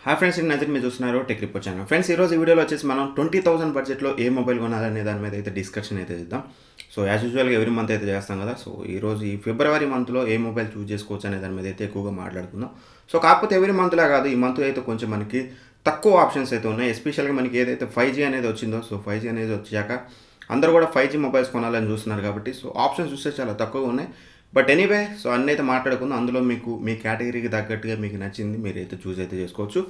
Hi friends, నేను నజర్ మీరు చూస్తున్నారు టెక్ రిపోర్ట్ ఛానల్. ఫ్రెండ్స్, ఈరోజు ఈ వీడియోలో వచ్చేసి మనం 20,000 బడ్జెట్లో ఏ మొబైల్ కొనాలనే దాని మీద అయితే డిస్కషన్ అయితే చేద్దాం. సో యాజ్ యూజువల్గా ఎవ్రీ మంత్ అయితే చేస్తాం కదా. సో ఈరోజు ఈ ఫిబ్రవరి మంత్లో ఏ మొబైల్ చూస్ చేసుకోవచ్చు అనే దాని మీద అయితే ఎక్కువగా మాట్లాడుకుందాం. సో కాకపోతే ఎవ్రీ మంత్లా కాదు, ఈ మంత్ అయితే కొంచెం మనకి తక్కువ ఆప్షన్స్ అయితే ఉన్నాయి. ఎస్పెషల్గా మనకి ఏదైతే 5G అనేది వచ్చిందో, సో 5G అనేది వచ్చాక అందరూ కూడా 5G మొబైల్స్ కొనాలని చూస్తున్నారు కాబట్టి సో ఆప్షన్స్ చూస్తే చాలా తక్కువగా ఉన్నాయి. బట్ ఎనీవే, సో అన్నీ అయితే మాట్లాడుకుందాం. అందులో మీకు మీ కేటగిరీకి తగ్గట్టుగా మీకు నచ్చింది మీరైతే చూస్ అయితే చేసుకోవచ్చు.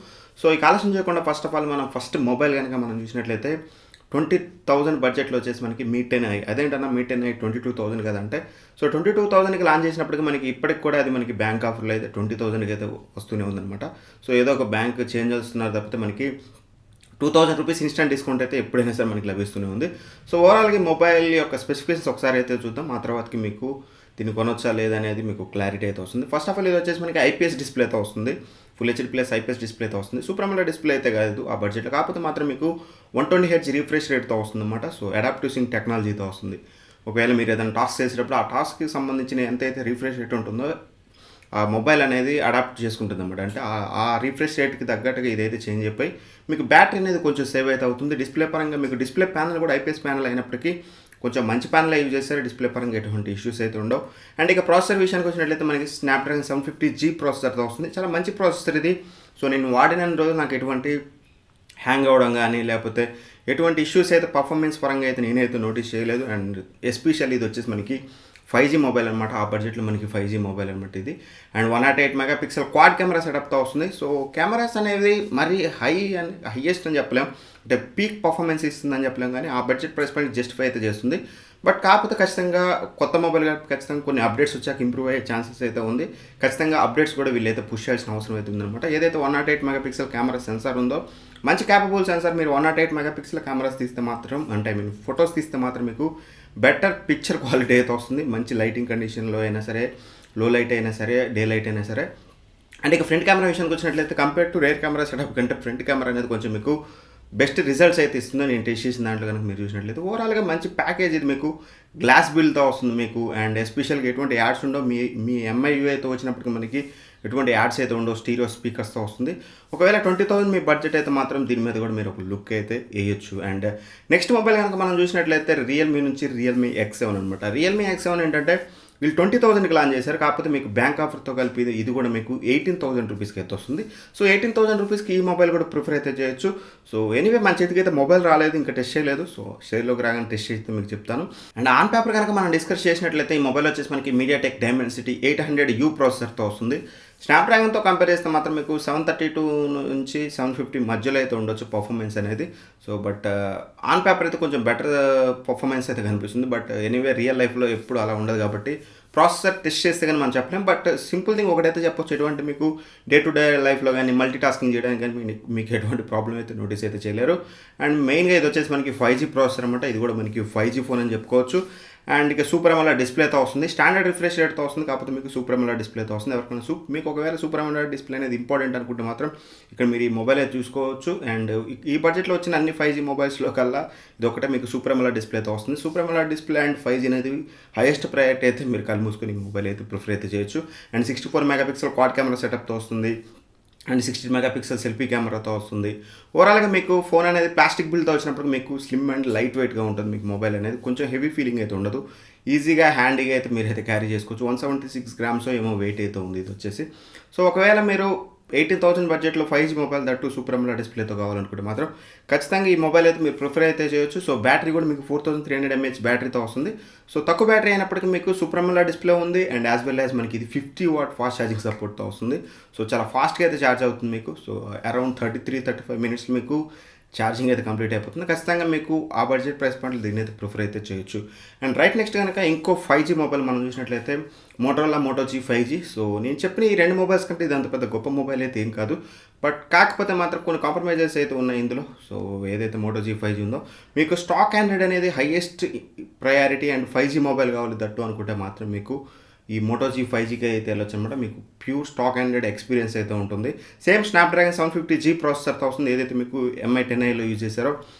సో ఈ ఆలస్యం చేయకుండా ఫస్ట్ ఆఫ్ ఆల్ మనం ఫస్ట్ మొబైల్ కనుక మనం చూసినట్లయితే 20,000 బడ్జెట్లో వచ్చేసి మనకి మీ 10i. అదేంటన్నా మీ 10i 22,000 కదంటే, సో 22,000కి లాంచ్ చేసినప్పటికీ మనకి ఇప్పటికి కూడా అది మనకి బ్యాంక్ ఆఫర్లో అయితే 20,000కి అయితే వస్తూనే ఉందన్నమాట. సో ఏదో ఒక బ్యాంక్ చేంజ్ చేస్తున్నారు తప్పితే మనకి 2,000 రూపీస్ ఇన్స్టెంట్ డిస్కౌంట్ అయితే ఎప్పుడైనా సరే మనకి లభిస్తూనే ఉంది. సో ఓవరాల్గా మొబైల్ యొక్క స్పెసిఫికేషన్స్ ఒకసారి అయితే చూద్దాం. ఆ తర్వాతకి మీకు దీన్ని కొనొచ్చా లేదనేది మీకు క్లారిటీ అయితే వస్తుంది. ఫస్ట్ ఆఫ్ ఆల్ ఇది వచ్చేసి మనకి ఐపీఎస్ డిస్ప్లేతో వస్తుంది. ఫుల్ హెచ్డీ ప్లస్ ఐపీఎస్ డిస్ప్లేతో వస్తుంది. సూపర్ AMOLED డిస్ప్లే అయితే కాదు ఆ బడ్జెట్లో, కాకపోతే మాత్రం మీకు 120 Hz రిఫ్రెష్ రేట్తో వస్తుంది అనమాట. సో అడాప్టివ్ సింక్ టెక్నాలజీతో వస్తుంది. ఒకవేళ మీరు ఏదైనా టాస్క్ చేసేటప్పుడు ఆ టాస్క్కి సంబంధించిన ఎంతైతే రిఫ్రెష్ రేట్ ఉంటుందో ఆ మొబైల్ అనేది అడాప్ట్ చేసుకుంటుంది అనమాట. అంటే ఆ రిఫ్రెష్ రేట్కి తగ్గట్టుగా ఇదైతే చేంజ్ అయిపోయి మీకు బ్యాటరీ అనేది కొంచెం సేవ్ అయితే అవుతుంది. డిస్ప్లే పరంగా మీకు డిస్ప్లే ప్యానల్ కూడా ఐపీఎస్ ప్యానల్ అయినప్పటికీ కొంచెం మంచి ప్యానల్ యూజ్ చేస్తారు. డిస్ప్లే పరంగా ఎటువంటి ఇష్యూస్ అయితే ఉండవు. అండ్ ఇక ప్రాసెసర్ విషయానికి వచ్చినట్లయితే మనకి స్నాప్డ్రాగన్ 750G ప్రాసెసర్తో వస్తుంది. చాలా మంచి ప్రాసెసర్ ఇది. సో నేను వాడిన రోజు నాకు ఎటువంటి హ్యాంగ్ అవ్వడం కానీ లేకపోతే ఎటువంటి ఇష్యూస్ అయితే పర్ఫార్మెన్స్ పరంగా అయితే నేనైతే నోటీస్ చేయలేదు. అండ్ ఎస్పెషల్లీ ఇది వచ్చేసి మనకి 5G మొబైల్ అనమాట. ఆ బడ్జెట్లో మనకి 5G మొబైల్ అనమాట ఇది. అండ్ 108 మెగాపిక్సెల్ క్వాడ్ కెమెరా సెటప్తో వస్తుంది. సో కెమెరాస్ అనేవి మరీ హైయెస్ట్ అని చెప్పలేం, అంటే పీక్ పర్ఫార్మెన్స్ ఇస్తుందని చెప్పలేం, కానీ ఆ బడ్జెట్ ప్రైస్ పాయింట్ జస్టిఫై అయితే చేస్తుంది. బట్ కాకపోతే ఖచ్చితంగా కొత్త మొబైల్ కాబట్టి ఖచ్చితంగా కొన్ని అప్డేట్స్ వచ్చాక ఇంప్రూవ్ అయ్యే ఛాన్సెస్ అయితే ఉంది. ఖచ్చితంగా అప్డేట్స్ కూడా వీళ్ళైతే పుష్ చేయాల్సిన అవసరం అయితే ఉందన్నమాట. ఏదైతే 108 మెగాపిక్సెల్ కెమెరా సెన్సార్ ఉందో, మంచి క్యాపబుల్ సెన్సార్. మీరు 108 మెగాపిక్సెల్ కెమెరాస్ తీస్తే మాత్రం, అంటే ఫొటోస్ తీస్తే మాత్రం మీకు బెటర్ పిక్చర్ క్వాలిటీ అయితే వస్తుంది. మంచి లైటింగ్ కండిషన్లో అయినా సరే, లో లైట్ అయినా సరే, డే లైట్ అయినా సరే. అంటే ఇక ఫ్రంట్ కెమెరా విషయానికి వచ్చినట్లయితే compare to rear camera setup కంటే ఫ్రంట్ కెమెరా అనేది కొంచెం మీకు బెస్ట్ రిజల్ట్స్ అయితే ఇస్తుందో నేను టెస్ట్ చేసిన దాంట్లో కనుక మీరు చూసినట్లయితే. ఓవరాల్గా మంచి ప్యాకేజ్ ఇది. మీకు గ్లాస్ బిల్డ్తో వస్తుంది మీకు. అండ్ ఎస్పెషల్గా ఎటువంటి యాడ్స్ ఉండవు. మీ MIUIతో వచ్చినప్పటికీ మనకి ఎటువంటి యాడ్స్ అయితే ఉండవు. స్టీరియో స్పీకర్స్తో వస్తుంది. ఒకవేళ 20,000 మీ బడ్జెట్ అయితే మాత్రం దీని మీద కూడా మీరు ఒక లుక్ అయితే వేయొచ్చు. అండ్ నెక్స్ట్ మొబైల్ కనుక మనం చూసినట్లయితే రియల్మీ నుంచి రియల్మీ X7 అనమాట. రియల్మీ X7 ఏంటంటే వీళ్ళు 20,000కి లాంచ్ చేశారు. కాకపోతే మీకు బ్యాంక్ ఆఫర్తో కలిపి ఇది కూడా మీకు 18,000 రూపీస్కి అయితే వస్తుంది. సో 18,000 రూపీస్కి ఈ మొబైల్ కూడా ప్రిఫర్ అయితే చేయొచ్చు. సో ఎనీవే మన చేతికి అయితే మొబైల్ రాలేదు, ఇంకా టెస్ట్ చేయలేదు. సో షేర్లోకి రాగానే టెస్ట్ చేస్తే మీకు చెప్తాను. అండ్ ఆన్ పేపర్ కనుక మనం డిస్కస్ చేసినట్లయితే ఈ మొబైల్ వచ్చేసి మనకి MediaTek Dimensity 800U ప్రాసెసర్తో వస్తుంది. స్నాప్డ్రాగన్తో కంపేర్ చేస్తే మాత్రం మీకు 732 నుంచి 750 మధ్యలో అయితే ఉండొచ్చు పర్ఫార్మెన్స్ అనేది. సో బట్ ఆన్ పేపర్ అయితే కొంచెం బెటర్ పర్ఫార్మెన్స్ అయితే కనిపిస్తుంది. బట్ ఎనీవే రియల్ లైఫ్లో ఎప్పుడు అలా ఉండదు కాబట్టి ప్రాసెసర్ టెస్ట్ చేస్తే కానీ మనం చెప్పలేం. బట్ సింపుల్ థింగ్ ఒకటైతే చెప్పొచ్చు, ఎటువంటి మీకు డే టు డే లైఫ్లో కానీ మల్టీ టాస్కింగ్ చేయడానికి కానీ మీకు ఎటువంటి ప్రాబ్లం అయితే నోటీస్ అయితే చేయలేరు. అండ్ మెయిన్గా ఇది వచ్చేసి మనకి 5G ప్రాసెసర్ అనమాట. ఇది కూడా మనకి 5G ఫోన్ అని చెప్పుకోవచ్చు. అండ్ ఇక సూపర్ AMOLED డిస్ప్లేతో వస్తుంది. స్టాండర్డ్ రిఫ్రెష్ రేట్తో వస్తుంది. కాకపోతే మీకు సూపర్ AMOLED డిస్ప్లేతో వస్తుంది. ఎవరికైనా మీకు ఒకవేళ సూపర్ AMOLED డిస్ప్లే అనేది ఇంపార్టెంట్ అనుకుంటే మాత్రం ఇక్కడ మీరు ఈ మొబైల్ అయితే చూసుకోవచ్చు. అండ్ ఈ బడ్జెట్లో వచ్చిన అన్ని 5G మొబైల్స్లో కల్లా ఇది ఒకటే మీకు సూపర్ AMOLED డిస్ప్లేతో వస్తుంది. Super AMOLED display and 5G అనేది హైయెస్ట్ ప్రయారిటీ అయితే మీరు కళ్ళు మూసుకొని మొబైల్ అయితే ప్రిఫర్ అయితే చేయొచ్చు. అండ్ 64 మెగాపిక్సెల్ క్వాడ్ కెమెరా సెటప్తో వస్తుంది. అండ్ 60 మెగాపిక్సెల్ సెల్ఫీ కెమెరాతో వస్తుంది. ఓవరాల్గా మీకు ఫోన్ అనేది ప్లాస్టిక్ బిల్డ్తో వచ్చినప్పుడు మీకు స్లిమ్ అండ్ లైట్ వెయిట్గా ఉంటుంది. మీకు మొబైల్ అనేది కొంచెం హెవీ ఫీలింగ్ అయితే ఉండదు. ఈజీగా హ్యాండీగా అయితే మీరు అయితే క్యారీ చేసుకోవచ్చు. 176 గ్రామ్స్ ఏమో వెయిట్ అయితే ఉంది ఇది వచ్చేసి. సో ఒకవేళ మీరు 18,000 బడ్జెట్లో 5G mobile that super AMOLED డిస్ప్లేతో కావాలనుకుంటే మాత్రం ఖచ్చితంగా ఈ మొబైల్ అయితే మీరు ప్రిఫర్ అయితే చేయొచ్చు. సో బ్యాటరీ కూడా మీకు 4300 mAh బ్యాటరీతో వస్తుంది. సో తక్కువ బ్యాటరీ అయినప్పటికీ మీకు సూపర్ AMOLED డిస్ప్లే ఉంది. అండ్ యాజ్ వెల్ యాజ్ మనకి ఇది 50 వాట్ ఫాస్ట్ ఛార్జింగ్ సపోర్ట్తో వస్తుంది. సో చాలా ఫాస్ట్గా అయితే ఛార్జ్ అవుతుంది మీకు. సో అరౌండ్ 33-35 మినిట్స్ మీకు ఛార్జింగ్ అయితే కంప్లీట్ అయిపోతుంది. ఖచ్చితంగా మీకు ఆ బడ్జెట్ ప్రైస్ పాయింట్లు దీన్ని అయితే ప్రిఫర్ అయితే చేయొచ్చు. అండ్ రైట్ నెక్స్ట్ కనుక ఇంకో 5G మొబైల్ మనం చూసినట్లయితే Motorola Moto G 5G. So నేను చెప్పిన ఈ రెండు మొబైల్స్ కంటే ఇది అంత పెద్ద గొప్ప మొబైల్ అయితే ఏం కాదు. బట్ కాకపోతే మాత్రం కొన్ని కాంప్రమైజెస్ అయితే ఉన్నాయి ఇందులో. సో ఏదైతే మోటో G 5G ఉందో మీకు స్టాక్ ఆండ్రాయిడ్ అనేది highest priority and 5G mobile కావాలి దట్టు అనుకుంటే మాత్రం మీకు ఈ మోటో G 5Gకి అయితే వెళ్ళొచ్చు అనమాట. మీకు ప్యూర్ స్టాక్ ఆండ్రాయిడ్ ఎక్స్పీరియన్స్ అయితే ఉంటుంది. సేమ్ స్నాప్డ్రాగన్ 750G ప్రాసెసర్తో వస్తుంది. ఏదైతే మీకు MI 10iలో యూజ్ చేశారో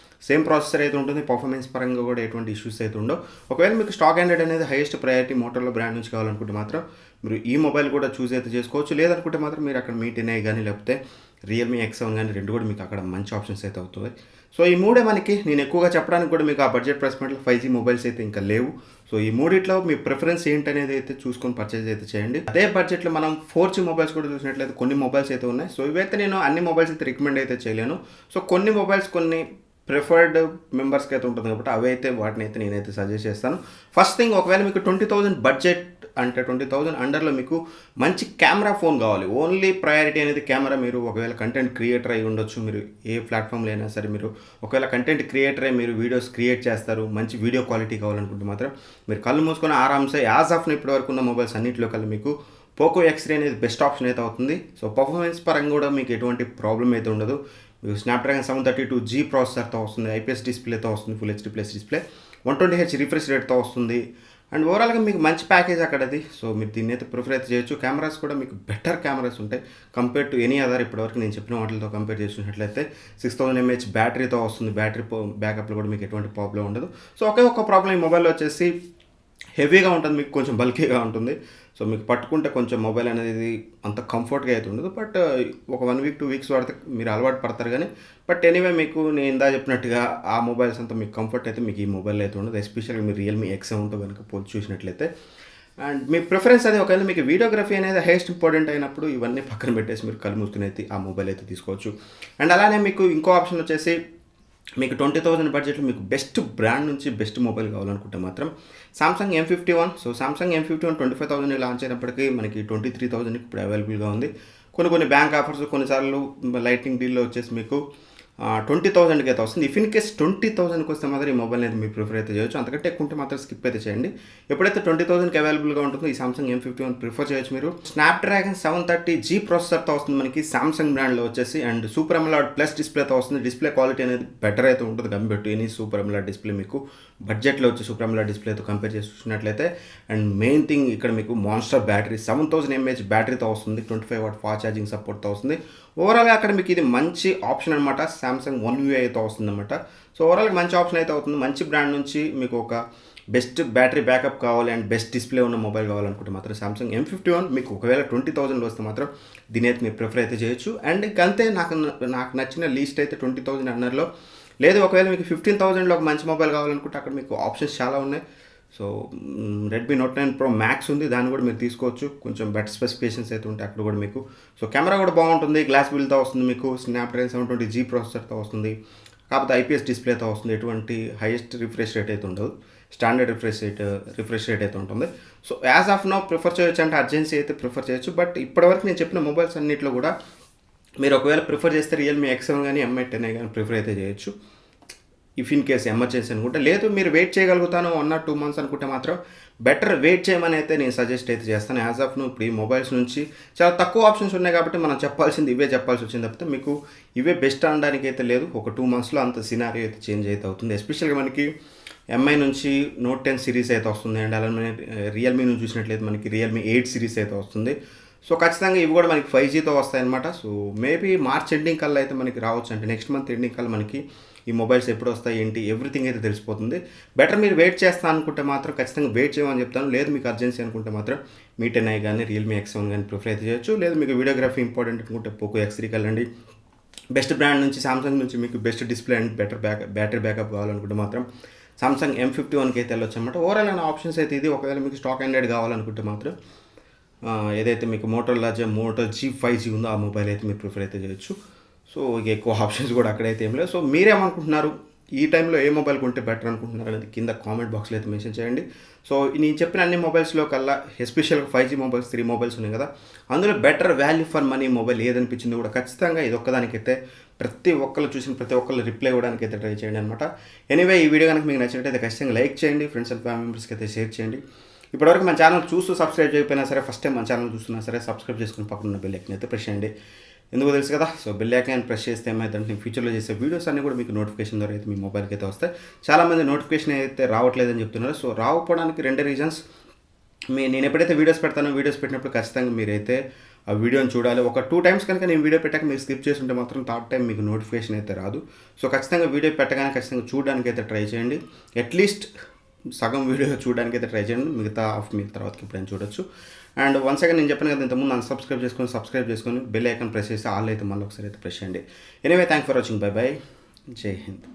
సేమ్ ప్రాసెసర్ అయితే ఉంటుంది. పర్ఫార్మెన్స్ పరంగా కూడా ఎటువంటి ఇష్యూస్ అయితే ఉండవు. ఒకవేళ మీకు స్టాక్ ఆండ్రాయిడ్ అనేది హైయెస్ట్ ప్రయారిటీ మోటోరోలా బ్రాండ్ నుంచి కావాలనుకుంటే మాత్రం మీరు ఈ మొబైల్ కూడా చూస్ అయితే చేసుకోవచ్చు. లేదనుకుంటే మాత్రం మీరు అక్కడ మీ 10i కానీ లేకపోతే రియల్మీ ఎక్స్7 కానీ రెండు కూడా మీకు అక్కడ మంచి ఆప్షన్స్ అయితే అవుతుంది. సో ఈ మూడే మనకి నేను ఎక్కువగా చెప్పడానికి కూడా మీకు ఆ బడ్జెట్ ప్రైస్ పాయింట్లో 5G మొబైల్స్ అయితే ఇంకా లేవు. సో ఈ మూడిట్లో మీ ప్రిఫరెన్స్ ఏంటనేది అయితే చూసుకొని పర్చేజ్ అయితే చేయండి. అదే బడ్జెట్లో మనం 4G మొబైల్స్ కూడా చూసినట్లయితే కొన్ని మొబైల్స్ అయితే ఉన్నాయి. సో ఇవైతే నేను అన్ని మొబైల్స్ అయితే రికమెండ్ అయితే చేయలేను. సో కొన్ని మొబైల్స్ కొన్ని ప్రిఫర్డ్ మెంబర్స్కి అయితే ఉంటుంది కాబట్టి అవి అయితే వాటిని అయితే నేనైతే సజెస్ట్ చేస్తాను. ఫస్ట్ థింగ్, ఒకవేళ మీకు 20,000 బడ్జెట్ అంటే 20,000 అండర్లో మీకు మంచి కెమెరా ఫోన్ కావాలి. ఓన్లీ ప్రయారిటీ అనేది కెమెరా. మీరు ఒకవేళ కంటెంట్ క్రియేటర్ అయి ఉండొచ్చు, మీరు ఏ ప్లాట్ఫామ్లో అయినా సరే మీరు ఒకవేళ కంటెంట్ క్రియేటర్ అయి మీరు వీడియోస్ క్రియేట్ చేస్తారు, మంచి వీడియో క్వాలిటీ కావాలనుకుంటే మాత్రం మీరు కళ్ళు మూసుకొని ఆరామ్సే యాజ్ ఆఫ్ ఇప్పటి వరకు ఉన్న మొబైల్స్ అన్నింటిలో కల్లా మీకు పోకో X3 అనేది బెస్ట్ ఆప్షన్ అయితే అవుతుంది. సో పర్ఫార్మెన్స్ పరంగా కూడా మీకు ఎటువంటి ప్రాబ్లం అయితే ఉండదు. మీకు స్నాప్డ్రాగన్ 732G ప్రాసెసర్తో వస్తుంది, IPS డిస్ప్లేతో వస్తుంది, full HD plus display, 120Hz refresh రేట్తో వస్తుంది. అండ్ ఓవరాల్గా మీకు మంచి ప్యాకేజ్ అక్కడది. సో మీరు దీన్ని అయితే ప్రిఫర్ అయితే చేయొచ్చు. కెమెరాస్ కూడా మీకు బెటర్ కెమెరాస్ ఉంటాయి కంపేర్ టు ఎనీ అదర్. ఇప్పటివరకు నేను చెప్పిన వాటితో కంపేర్ చేసినట్లయితే 6000 mAh బ్యాటరీతో వస్తుంది. బ్యాటరీ బ్యాకప్లో కూడా మీకు ఎటువంటి ప్రాబ్లం ఉండదు. సో ఒకే ఒక్క ప్రాబ్లం ఈ మొబైల్లో వచ్చేసి హెవీగా ఉంటుంది, మీకు కొంచెం బల్కీగా ఉంటుంది. సో మీకు పట్టుకుంటే కొంచెం మొబైల్ అనేది అంత కంఫర్ట్గా అయితే ఉండదు. బట్ ఒక 1 వీక్ 2 వీక్స్ వాడితే మీరు అలవాటు పడతారు కానీ బట్ ఎనీవే మీకు నేను ఇందా చెప్పినట్టుగా ఆ మొబైల్స్ అంతా మీకు కంఫర్ట్ అయితే మీకు ఈ మొబైల్ అయితే ఉండదు. ఎస్పెషల్గా మీరు రియల్మీ ఎక్స్7తో కనుక పోల్చి చూసినట్లయితే. అండ్ మీ ప్రిఫరెన్స్ అది ఒకవేళ మీకు వీడియోగ్రఫీ అనేది హైయెస్ట్ ఇంపార్టెంట్ అయినప్పుడు ఇవన్నీ పక్కన పెట్టేసి మీరు కళ్ళు మూసుకుని అయితే ఆ మొబైల్ అయితే తీసుకోవచ్చు. అండ్ అలానే మీకు ఇంకో ఆప్షన్ వచ్చేసి మీకు 20,000 బడ్జెట్లో మీకు బెస్ట్ బ్రాండ్ నుంచి బెస్ట్ మొబైల్ కావాలనుకుంటే మాత్రం Samsung M51. So Samsung M51 25,000 launch అయినప్పటికీ మనకి 23,000 ఇప్పుడు అవైలబుల్గా ఉంది. కొన్ని బ్యాంక్ ఆఫర్స్, కొన్నిసార్లు లైటింగ్ డీల్లో వచ్చేసి మీకు 20,000కి అయితే వస్తుంది. ఇఫ్ ఇన్ కేస్ 20,000కి వస్తే మాత్రం ఈ మొబైల్ అయితే మీరు ప్రిఫర్ అయితే చేయొచ్చు. అంతకంటే ఎక్కువ ఉంటే మాత్రం స్కిప్ అయితే చేయండి. ఎప్పుడైతే 20,000కి అవైలబుల్గా ఉంటుందో ఈ సామ్సంగ్ M51 ప్రిఫర్ చేయొచ్చు మీరు. స్నాప్డ్రాగన్ 730G ప్రాసెసర్తో వస్తుంది మనకి సామ్సంగ్ బ్రాండ్లో వచ్చేసి. అండ్ సూపర్ AMOLED ప్లస్ డిస్ప్లేతో వస్తుంది. డిస్ప్లే క్వాలిటీ అనేది బెటర్ అయితే ఉంటుంది compare to any super AMOLED display. మీకు బడ్జెట్లో వచ్చి సూపర్ AMOLED డిస్ప్లేతో కంపేర్ చేసి చూసినట్లయితే. అండ్ మెయిన్ థింగ్ ఇక్కడ మీకు మాన్స్టర్ బ్యాటరీ 7000 mAh బ్యాటరీతో వస్తుంది. 25 వాట్ ఫాస్ట్ ఛార్జింగ్ సపోర్ట్తో వస్తుంది. ఓవరాల్గా అక్కడ మీకు ఇది మంచి ఆప్షన్ అనమాట. సామ్సంగ్ One UI అయితే వస్తుంది అనమాట. సో ఓవరాల్గా మంచి ఆప్షన్ అయితే అవుతుంది. మంచి బ్రాండ్ నుంచి మీకు ఒక బెస్ట్ బ్యాటరీ బ్యాకప్ కావాలి అండ్ బెస్ట్ డిస్ప్లే ఉన్న మొబైల్ కావాలనుకుంటే మాత్రం సామ్సంగ్ M51 మీకు ఒకవేళ 20,000లో వస్తే మాత్రం దీని అయితే మీరు ప్రిఫర్ అయితే చేయొచ్చు. అండ్ ఇంకంతే నాకు నచ్చిన లీస్ట్ అయితే 20,000 అన్నర్లో లేదు. ఒకవేళ మీకు 15,000లో ఒక మంచి మొబైల్ కావాలనుకుంటే అక్కడ మీకు ఆప్షన్స్ చాలా ఉన్నాయి. So Redmi Note 9 Pro Max ఉంది, దాన్ని కూడా మీరు తీసుకోవచ్చు. కొంచెం బెటర్ స్పెసిఫికేషన్స్ అయితే ఉంటాయి అక్కడ కూడా మీకు. సో కెమెరా కూడా బాగుంటుంది, గ్లాస్ బిల్డ్తో వస్తుంది మీకు. స్నాప్డ్రాగన్ 720G ప్రాసెసర్తో వస్తుంది, కాకపోతే IPS డిస్ప్లేతో వస్తుంది. ఎటువంటి హైయెస్ట్ రిఫ్రెష్ రేట్ అయితే ఉండదు, స్టాండర్డ్ రిఫ్రెష్ రేట్ అయితే ఉంటుంది. So as of now prefer చేయొచ్చు అంటే అర్జెన్సీ అయితే ప్రిఫర్ చేయొచ్చు. బట్ ఇప్పటివరకు నేను చెప్పిన మొబైల్స్ అన్నింటిలో కూడా మీరు ఒకవేళ ప్రిఫర్ చేస్తే రియల్మీ ఎక్స్7 కానీ MI10 కానీ ప్రిఫర్ అయితే చేయొచ్చు. ఇఫ్ ఇన్ కేస్ ఎమర్జెన్సీ అనుకుంటే. లేదు మీరు వెయిట్ చేయగలుగుతాను 1 or 2 months అనుకుంటే మాత్రం బెటర్ వెయిట్ చేయమని అయితే నేను సజెస్ట్ అయితే చేస్తాను. యాజ్ ఆఫ్ ఇప్పుడు ఈ మొబైల్స్ నుంచి చాలా తక్కువ ఆప్షన్స్ ఉన్నాయి కాబట్టి మనం చెప్పాల్సింది ఇవే చెప్పాల్సి వచ్చింది తప్పితే మీకు ఇవే బెస్ట్ అనడానికి అయితే లేదు. ఒక 2 monthsలో అంత సినారియో అయితే చేంజ్ అయితే అవుతుంది. ఎస్పెషల్గా మనకి MI నుంచి Note 10 సిరీస్ అయితే వస్తుంది. అండ్ అలానే రియల్మీ నుంచి చూసినట్లయితే మనకి రియల్మీ 8 సిరీస్ అయితే వస్తుంది. సో ఖచ్చితంగా ఇవి కూడా మనకి 5Gతో వస్తాయన్నమాట. సో మేబీ మార్చ్ ఎండింగ్ కల్లా అయితే మనకి రావచ్చు. అంటే నెక్స్ట్ మంత్ ఎండింగ్ కల్లా మనకి ఈ మొబైల్స్ ఎప్పుడు వస్తాయి ఏంటి ఎవ్రీథింగ్ అయితే తెలిసిపోతుంది. బెటర్ మీరు వెయిట్ చేస్తా అనుకుంటే మాత్రం ఖచ్చితంగా వెయిట్ చేయమని చెప్తాను. లేదు మీకు అర్జెన్సీ అనుకుంటే మాత్రం మీ 10i కానీ రియల్మీ ఎక్స్7 కానీ ప్రిఫర్ అయితే చేయొచ్చు. లేదు మీకు వీడియోగ్రఫీ ఇంపార్టెంట్ అనుకుంటే పోకో X3 వెళ్ళండి. బెస్ట్ బ్రాండ్ నుంచి సామ్సంగ్ నుంచి మీకు best display and better battery backup కావాలనుకుంటే మాత్రం సామ్సంగ్ M51కి అయితే వెళ్ళొచ్చు అనమాట. ఓవరాల్ అయిన ఆప్షన్స్ అయితే ఇది. ఒకవేళ మీకు స్టాక్ ఆండ్రాయిడ్ కావాలనుకుంటే మాత్రం ఏదైతే మీకు Moto G5G ఉందో ఆ మొబైల్ అయితే మీరు ప్రిఫర్ అయితే చేయొచ్చు. సో ఇక ఎక్కువ ఆప్షన్స్ కూడా అక్కడైతే ఏం లేదు. సో మీరేమనుకుంటున్నారు, ఈ టైంలో ఏ మొబైల్ కొంటే బెటర్ అనుకుంటున్నారు అనేది కింద కామెంట్ బాక్స్లో అయితే మెన్షన్ చేయండి. సో నేను చెప్పిన అన్ని మొబైల్స్లో కల్లా ఎస్పెషల్గా 5G మొబైల్స్ 3 మొబైల్స్ ఉన్నాయి కదా, అందులో better value for money mobile ఏదనిపించింది కూడా ఖచ్చితంగా ఇది ఒక్కదానికైతే ప్రతి ఒక్కళ్ళు చూసిన ప్రతి ఒక్కళ్ళు రిప్లై ఇవ్వడానికి అయితే ట్రై చేయండి అనమాట. ఎనీవే ఈ వీడియో కనుక మీకు నచ్చినట్టయితే ఖచ్చితంగా లైక్ చేయండి, ఫ్రెండ్స్ అండ్ ఫ్యామిలీ మెంబర్స్కి అయితే షేర్ చేయండి. ఇప్పటివరకు మన ఛానల్ చూస్తూ సబ్స్క్రైబ్ చేయకపోయినా సరే ఫస్ట్ టైం మన ఛానల్ చూస్తున్నా సరే సబ్స్క్రైబ్ చేసుకుని పక్కన ఉన్న బెల్ ఐకాన్ అయితే ప్రెస్ చేయండి. ఎందుకు తెలుసు కదా. సో బెల్ ఐకాన్ ప్రెస్ చేస్తే ఏమైందంటే నేను ఫ్యూచర్లో చేసే వీడియోస్ అన్నీ కూడా మీకు నోటిఫికేషన్ ద్వారా అయితే మీ మొబైల్కి అయితే వస్తాయి. చాలామంది నోటిఫికేషన్ అయితే రావట్లేదని చెప్తున్నారు. సో రాకపోవడానికి 2 రీజన్స్. నేను ఎప్పుడైతే వీడియోస్ పెడతానో వీడియోస్ పెట్టినప్పుడు ఖచ్చితంగా మీరైతే ఆ వీడియోని చూడాలి. ఒక 2 times కనుక నేను వీడియో పెట్టాక మీరు స్కిప్ చేసి ఉంటే మాత్రం 3rd time మీకు నోటిఫికేషన్ అయితే రాదు. సో ఖచ్చితంగా వీడియో పెట్టగానే ఖచ్చితంగా చూడడానికి అయితే ట్రై చేయండి. అట్లీస్ట్ సగం వీడియో చూడడానికి అయితే ట్రై చేయండి, మిగతా హాఫ్ మీరు తర్వాతకి ఎప్పుడైనా చూడొచ్చు. అండ్ వన్స్ అగైన్ నేను చెప్పాను కదా ఇంతకుముందు సబ్స్క్రైబ్ చేసుకొని బెల్ ఐకాన్ ప్రెస్ చేసి ఆల్ అయితే మళ్ళీ ఒకసారి అయితే ప్రెస్ చేయండి. Anyway thank for watching, by by, జై హింద్.